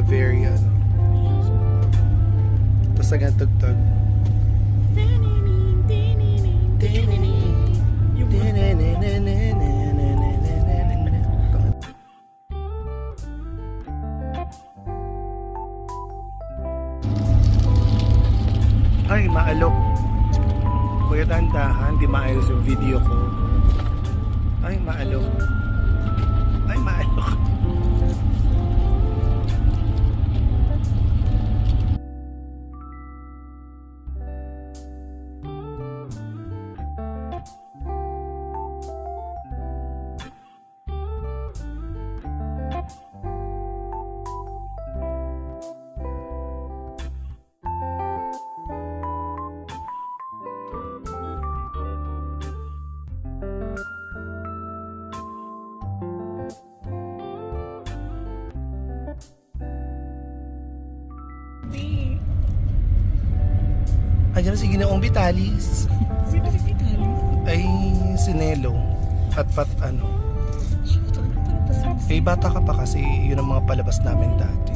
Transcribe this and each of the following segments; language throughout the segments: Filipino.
very ano. Tapos nagang tugtog. Ay, maalok. Kuya tandahan, di maayos yung video ko. Ay, maalok. Ay, maalok. Ayan si Ginoong Vitalis. Sino si Vitalis? Ay, si Nelo. At ano. Shoot, ano palabas mo? Eh, bata ka pa kasi yun ang mga palabas namin dati.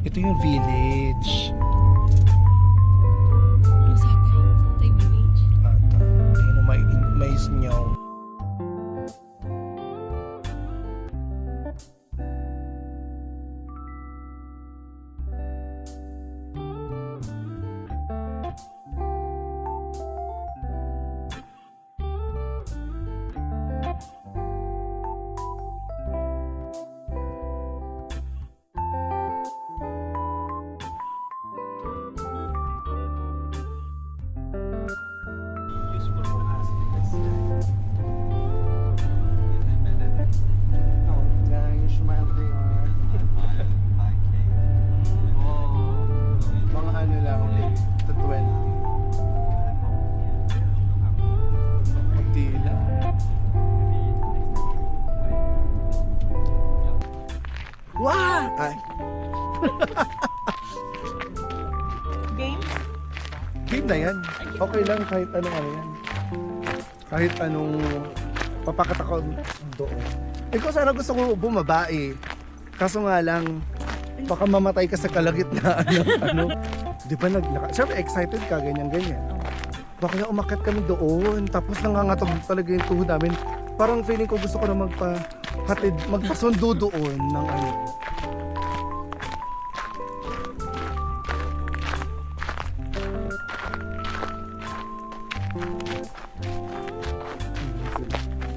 Ito yung village. Yung Satay Village. Ata. Ayun ang may sinyaw. Useful for us because Oh, dahil smile they are. 5K. Oh, Mga ano lang, to 20. Kunti lang. Wow! Ay, Games? game na yan. Okay lang kahit anong ano yan. Kahit anong papakat ako doon. Ikaw sana gusto ko bumaba eh. Kaso nga lang, baka mamatay ka sa kalagitnaan ng ano. Di ba siyempre excited ka, ganyan-ganyan. Baka na umakyat kami doon, tapos nangangatog talaga yung tuhod namin. Parang feeling ko gusto ko na magpasundo doon ng ano.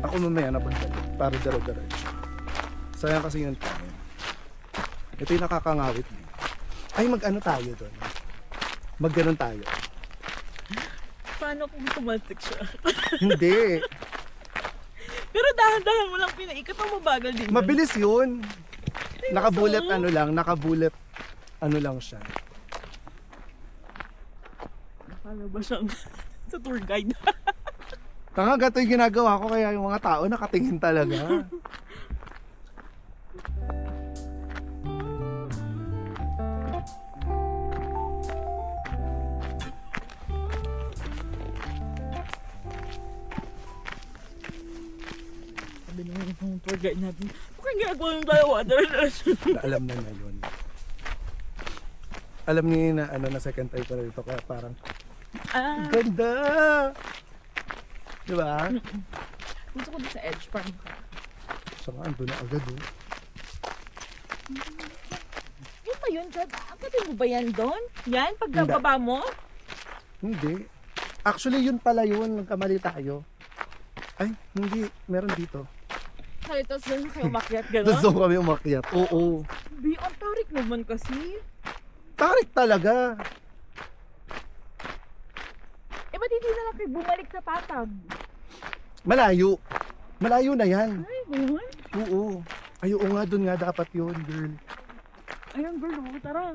Ako mamaya na pagbalik para daro-diretso. Sayang kasi yung time. Ito yung nakakangawit. Ay, mag-ano tayo doon? Mag-ganon tayo. Paano kung tumalsik siya? Hindi. Pero dahan-dahan mo lang pinaikot ang mabagal din. Mabilis yun. Nakabulet ano lang siya. Paano ba siyang sa tour guide? Tanga, gato yung ginagawa ko kaya yung mga tao nakatingin talaga. Sabi naman yung tour guide natin, bakit ginagawa yung dalawa? Alam na niya yun. Alam niya yun na ano na second time pa rito kaya parang Ah, ganda! Diba? gusto ko din sa edge, parang Saka ando na agad oh. yun ba yun, Jad? Akadin mo ba yan doon? Yan, pagkababa mo? Hindi. Actually yun pala yun, nagkamali tayo. Ay, hindi. Meron dito. Kaya tapos doon kayo umakyat, Tapos gano'n? doon kami umakyat. Oo. Bi, ang tarik naman kasi. Tarik talaga. Eh, ba't hindi na lang kayo bumalik sa patag? Malayo. Malayo na yan. Ay, gano'n? Oo. Ay, oo nga, doon nga dapat yun, girl. Ayun, girl, tara.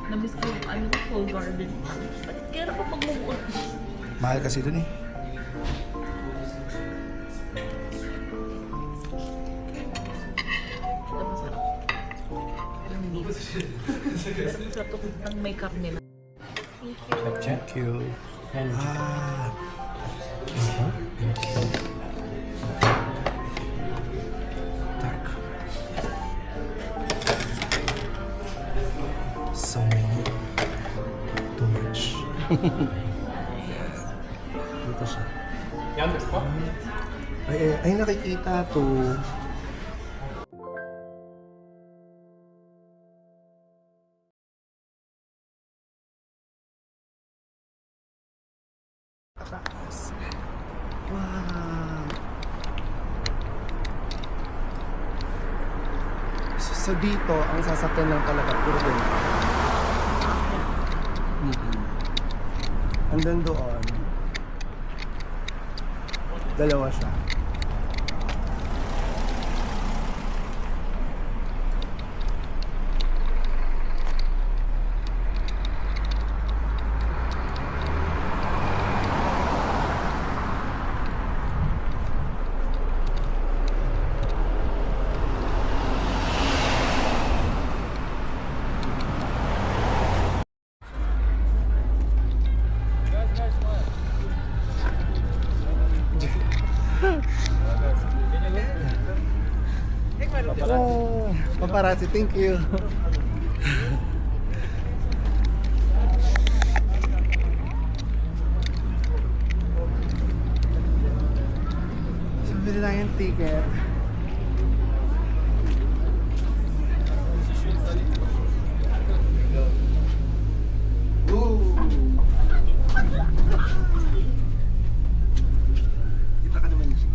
Namiss ko yung ano, Soul Garden. Bakit kaya na pa mag-move? Mahal kasi dun eh. Masarap ang may karne na. Thank you. Ah. Tak. So many. Too much. Dito siya. Ay, nakikita to. Taas. Wow. So dito, ang sasakyan lang talaga, puro ganito. And then doon, dalawa siya. Oh, paparazzi, thank you. So, bili lang yung ticket. Ooh. Kita ka naman siya.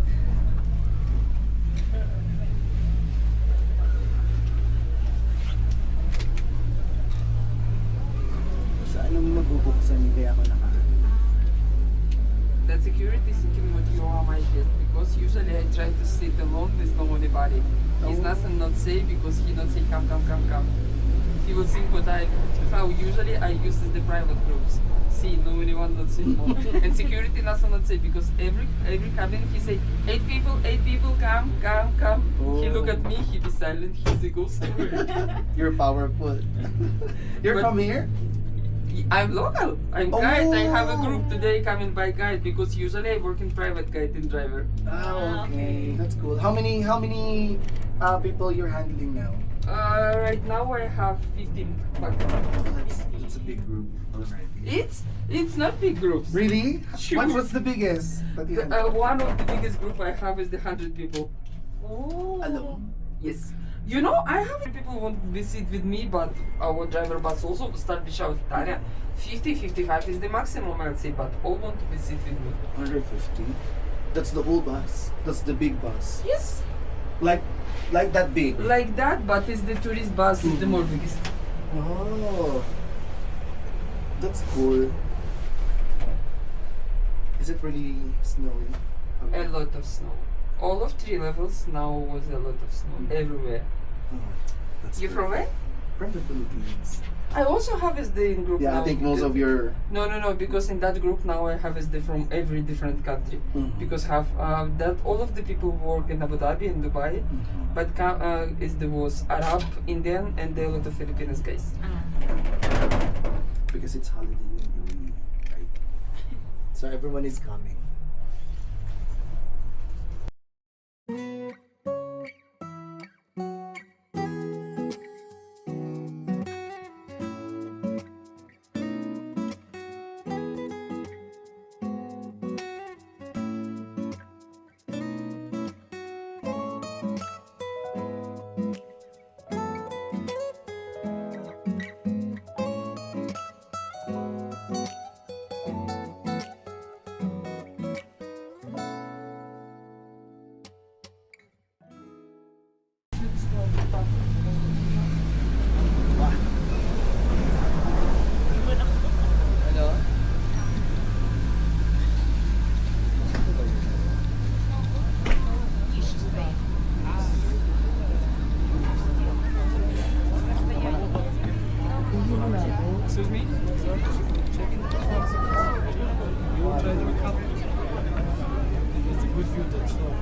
Mabubuksan kaya ako That security is thinking what you are my guest because usually I try to sit alone with no anybody. He's nothing not say because he not say come. He will think what how usually I use the private groups. See, no anyone not say more. And security nothing not say because every cabin he say 8 people come. He look at me, he be silent, he's a ghost. You're powerful. You're But- from here? I'm local. I'm guide. I have a Oh. group today coming by guide because usually I work in private guide and driver. Ah, okay. That's cool. How many people you're handling now? Right now I have 15. But That's a big group already. it's not big groups. Really? Sure. What's the biggest? that you handle? One of the biggest group I have is the 100 people. Oh. Alone? Yes. You know, I have people want to visit with me, but our driver bus also start to shout, Tanya, 50, 55 is the maximum, I'll say, but all want to visit with me. 150. That's the whole bus. That's the big bus. Yes, Like that big. like that, but it's the tourist bus is the more biggest. Oh. That's cool. Is it really snowy? A lot of snow. All of 3 levels now was a lot of snow everywhere. Oh, that's You from where? From the Philippines. I also have SD in group Yeah, now. I think most of your. No, because in that group now I have SD from every different country. Because have that all of the people work in Abu Dhabi and Dubai, but SD was Arab, Indian, and a lot of Filipinos guys. Because it's holiday in UAE, right? So everyone is coming. Excuse me? Checking the performance. You try to recover. It's a good view that's not.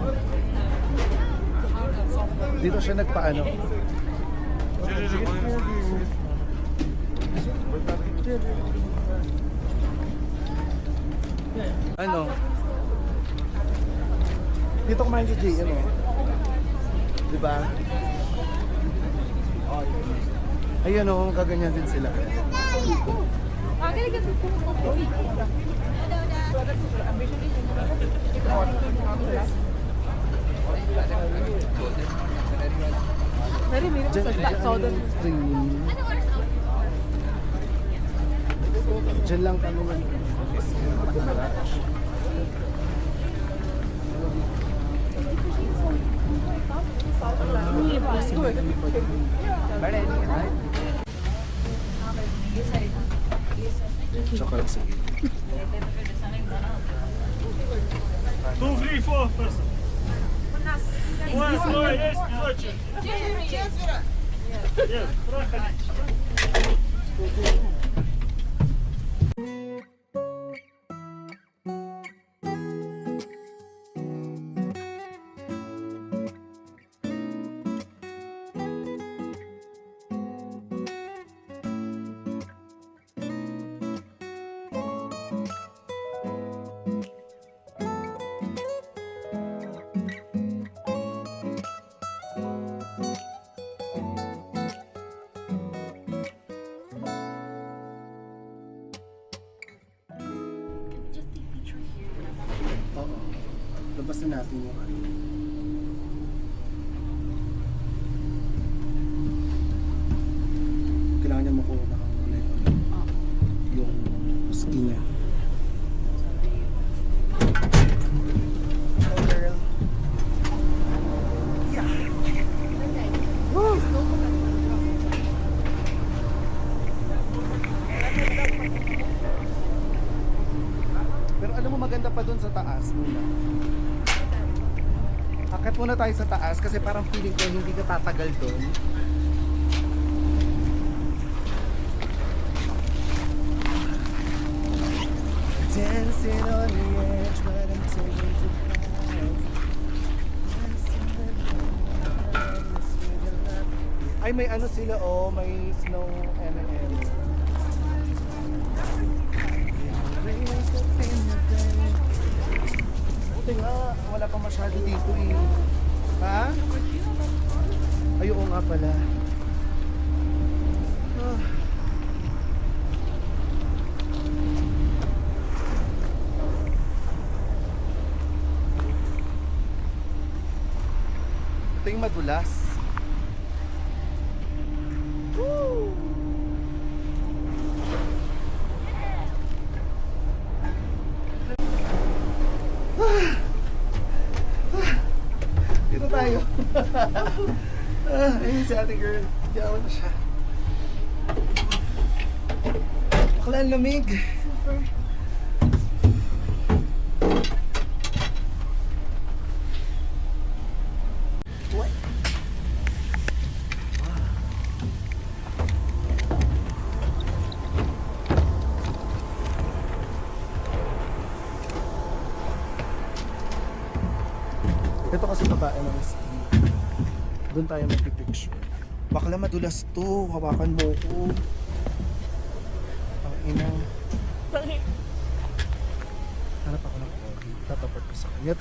Dito siya nagpaano. Ano? Dito kumain si JM eh. Diba? Ayun o, gaganyan din sila. Diyan lang kami man. Chocolate sige. 2, 3, 4 person. One, four, yes, очень. Yes, проходите. Oo. Labas na natin yung ano. Kailangan niya makuha na muna yung skin niya. Oh girl. Yeah. Woo! Pero alam mo maganda pa dun sa taas muna. Akit muna tayo sa taas kasi parang feeling ko hindi ka tatagal dun. Dancing on the edge, but I'm taking too fast. Ay may ano sila oh, may snow M&M's. Buti nga, wala pa masyado dito eh. Ha? Ay, oo nga pala. Ah. Ito yung madulas. Woo! Dito tayo. Ayun si ate girl. Diyawa na siya. Bakla ang lamig. Super. What? Ito kasi babae ng ski. Doon tayo magpipicture. Bakla madulas to. Hawakan mo ko. Ang ina. Hanap ako ng pogi. Tatapart ko sa kanya.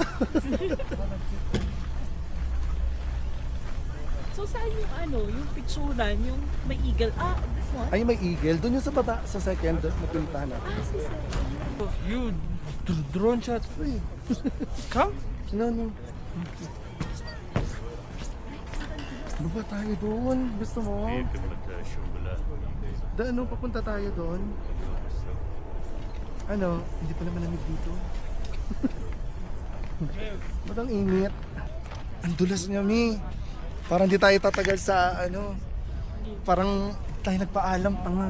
So saan yung ano, yung picturean, yung may eagle? Ah, this one? Ay, may eagle. Doon yung sa baba, sa second, na pinuntahan natin. Ah, si Sir. You drone shot. Come. No. Baba tayo doon. Gusto mo? Ano, papunta tayo doon. Ano, hindi pala malamig dito. Ba't ang init? Ang dulas niya, Mi. Parang di tayo tatagal sa ano. Parang tayo nagpaalam, tanga.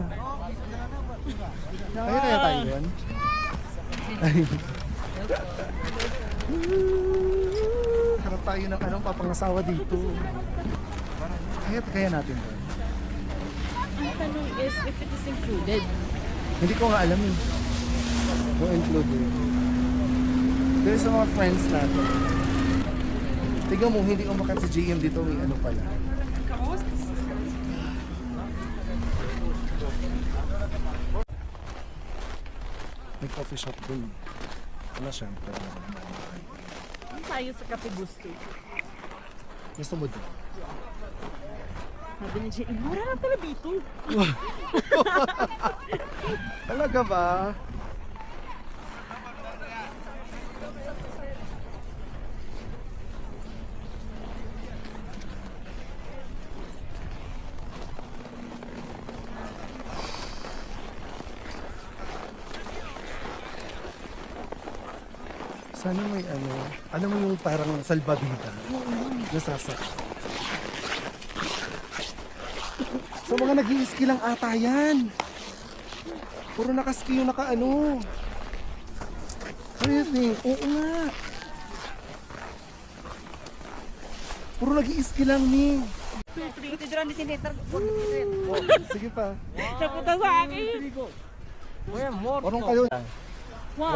Kaya tayo yun. Ay. Harap tayo ng anong papangasawa dito. Kaya natin doon. tanong is if it is included. Hindi ko nga alam eh. Kung included. Pero sa mga friends natin. Tignan mo, hindi umakat si JM dito. May ano pala. May coffee shop dun. Wala syempre. Ano tayo sa Cafe Gusto? Gusto mo dun? Sabi ni Jay, mura lang pala dito. Talaga ba? Sana may ano, alam mo yung parang salbabida, nasasak. So mga nag-i-ski lang ata yan. Puro nakaski yung naka-ano. What do you think? Oo nga. Puro nag-i-ski lang ni. Oh, sige pa. Napunta sa akin. Parang kayo. 1,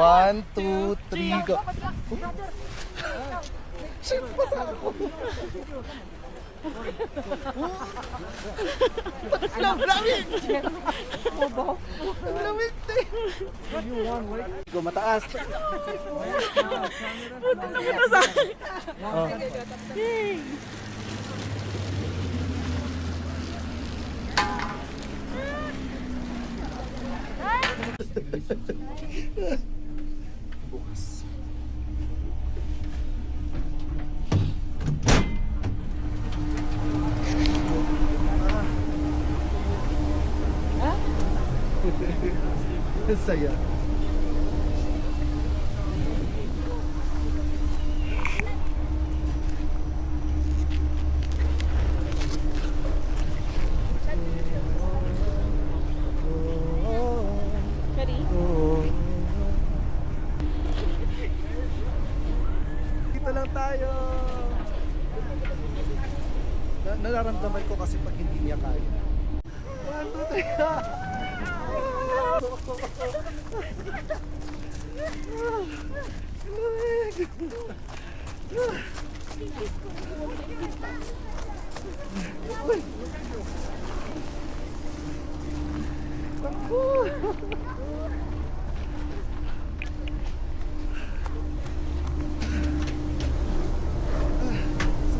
2, 3, go. Shit, basa ako. Ang lamig! Ang lamig! Go, mataas. Napunta sa akin. Oh. Yay! Bukas. Saya. Kari? Dito lang tayo. Nararamdaman ko kasi pag hindi niya kaya. 1, 2, 3, go.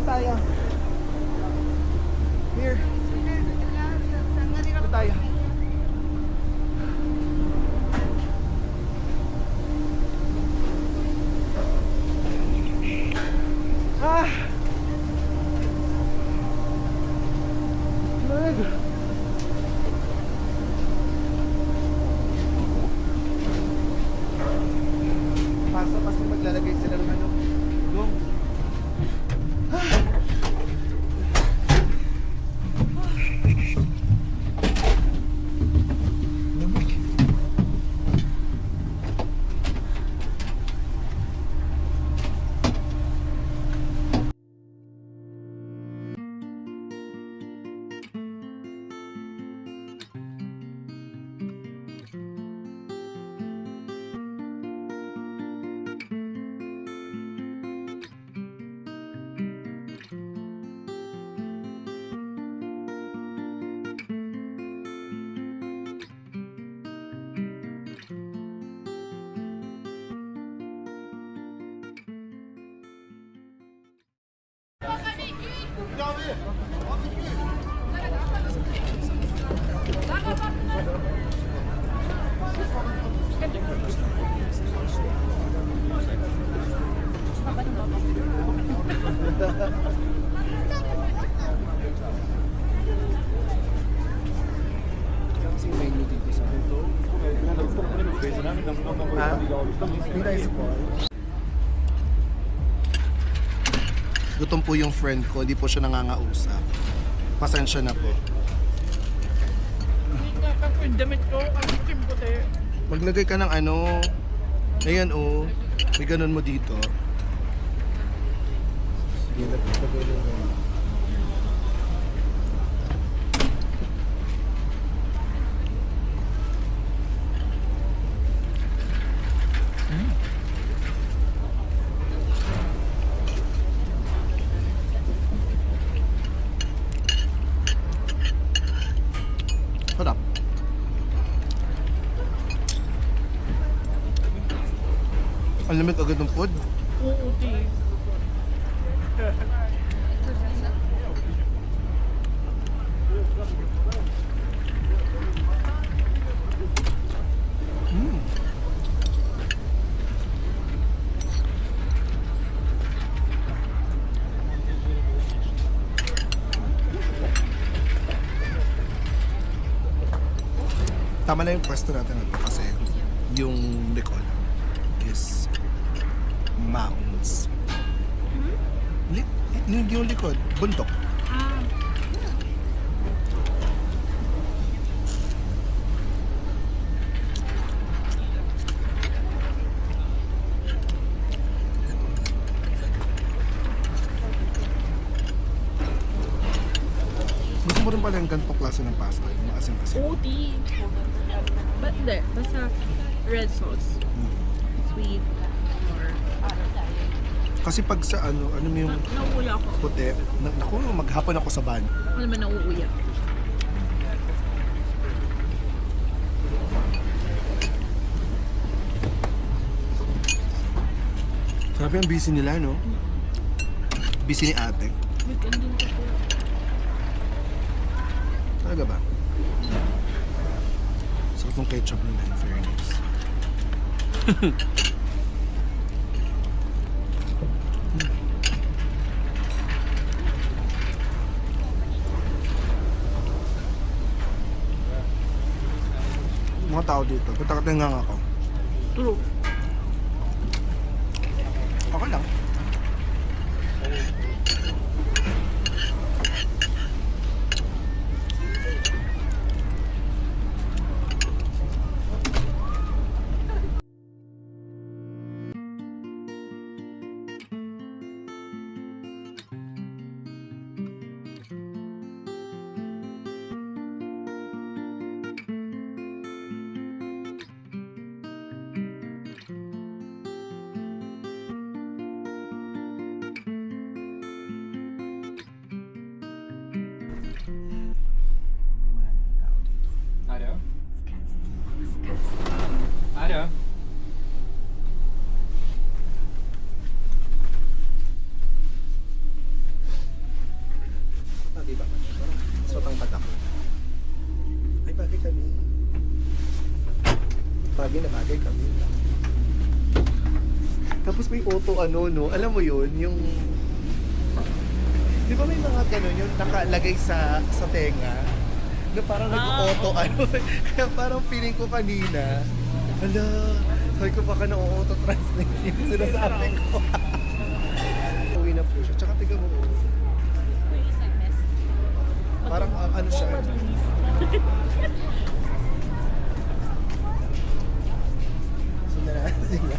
Tayo. Here. Ito tayo. Ah! Lag. Pasok kasi maglalagay sila ng ano. Gong. Kasi yung menu dito sa akin. Ha? Hindi tayo sa Paul. Gutom po yung friend ko, hindi po siya nangangausap. Pasensya na po. Yung damit ko, ang puti-puti. Maglagay ka ng ano. Ayan oh. May ganun mo dito. Sige, lagay mo yan. Ang lamig agad ng food. Oo, te. Tama na yung pwesto natin ito kasi yung likod is mountains. Yung likod, bundok. Gusto mo rin pala yung ganitong klase ng pasta, yung maasim-asim. Oo, te. But there, basta red sauce. Sweet. Or... Kasi pag sa ano mo yung Nauuya ako. puti, naku, maghapon ako sa van. Ano naman nauuya? Sabi ang busy nila, no? Busy ni ate. Weekend din ko po. Talaga ba? So itong ketchup nila, in fairness. Mga tao dito, katakatay nga ako. True. Okay lang. Alo? Alo? Diba? Mas matangkad ako. Ay, bagay kami. Bagay na bagay kami. Tapos may auto ano, no? Alam mo yun, yung... Di ba may mga gano'n yung nakalagay sa tenga? Na parang nag-auto ano. Kaya parang feeling ko kanina, hala, sabi ko baka na-auto translate yung sinasabi ko. Uwi na po siya. Tsaka tiga mo, parang ano siya. Sila na sila.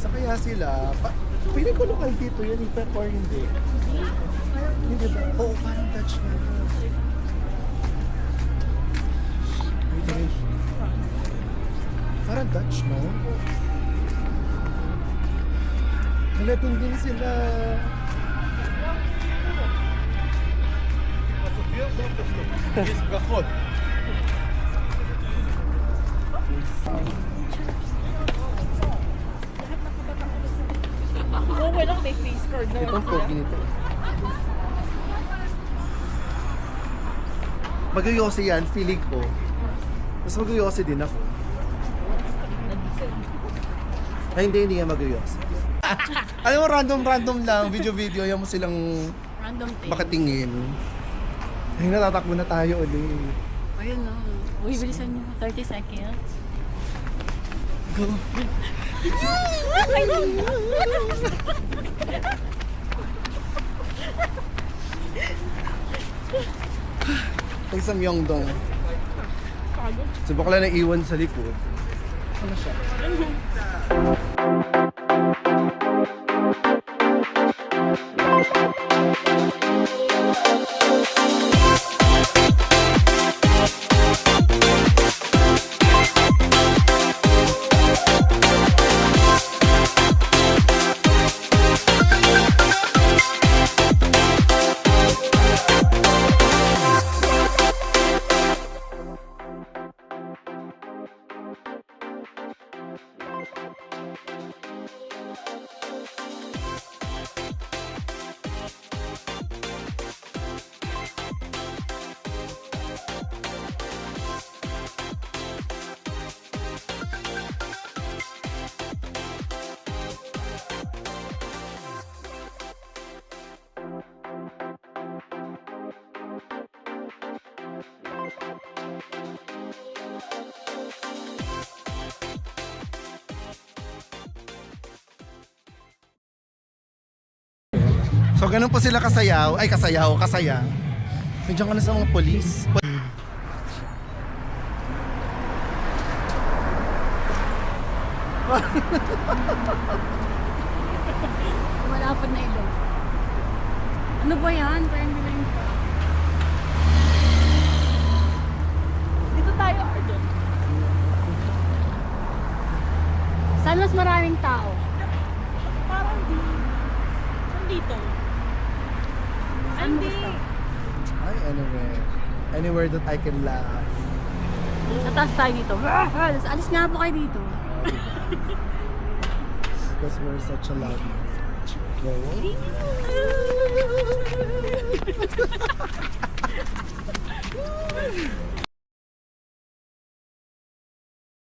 Sa kaya sila, piling ko lokal dito yun, or hindi. Hindi ba? Oo, parang Dutch na. Parang Dutch, no? Hala, dun din sila. Oo, wala may face card na. Itong pogi nito. Mag-yosi yan, feeling ko. Mas mag-yosi din ako. Ay, hindi nga mag-yosi. Alam mo, random lang, video, yan mo silang Random thing. makatingin. Ay, natatakbo na tayo ulit. Ayun na. Uy, bilisan nyo. 30 seconds. Go. Isang Myeongdong. Si bakla na iwan sa likod. Ano siya? So ganun po sila kasayaw. Ay, kasaya. Nandiyan ka na sa mga polis. Malapad na ilong. Ano ba yan? Parang bilang pa. Dito tayo or doon? Saan mas maraming tao? Parang di. Nandito. Hindi. Ay, anywhere that I can laugh. Sa taas tayo dito. Alis nga po kayo dito. Because we're such a loud. Wow.